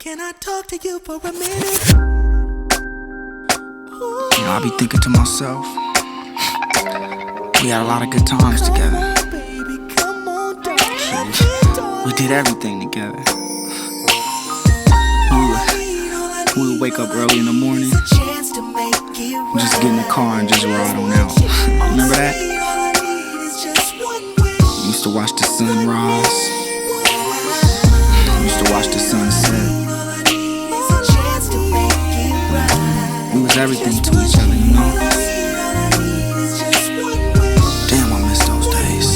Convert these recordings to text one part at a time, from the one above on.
Can I talk to you for a minute? You know, I be thinking to myself, we had a lot of good times together. We did everything together. We would wake up early in the morning, just get in the car and just ride on out. Remember that? We used to watch the sunrise. We used to watch the sunset. We was everything to each other, you know? Damn, I miss those days.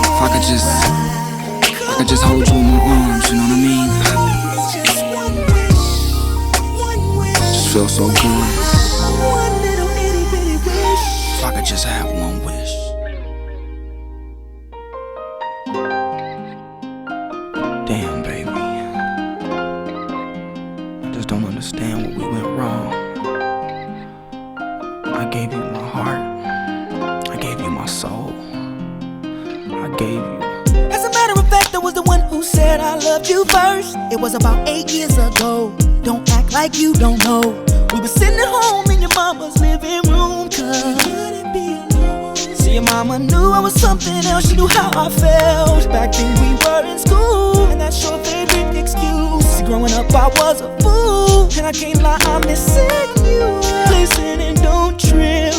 If I could just hold you in my arms, you know what I mean? Just feel so good. If I could just have one wish. Damn, baby. I just don't understand what we went wrong. I gave you my heart. I gave you my soul. I gave you. As a matter of fact, I was the one who said I loved you first. It was about 8 years ago. Don't act like you don't know. We were sitting at home in your mama's living room, cause you couldn't be alone. See, your mama knew I was something else. She knew how I felt. Back then we were in school, and that's your favorite excuse. See, growing up I was a fool, and I can't lie, I'm missing you. Listen and don't trip.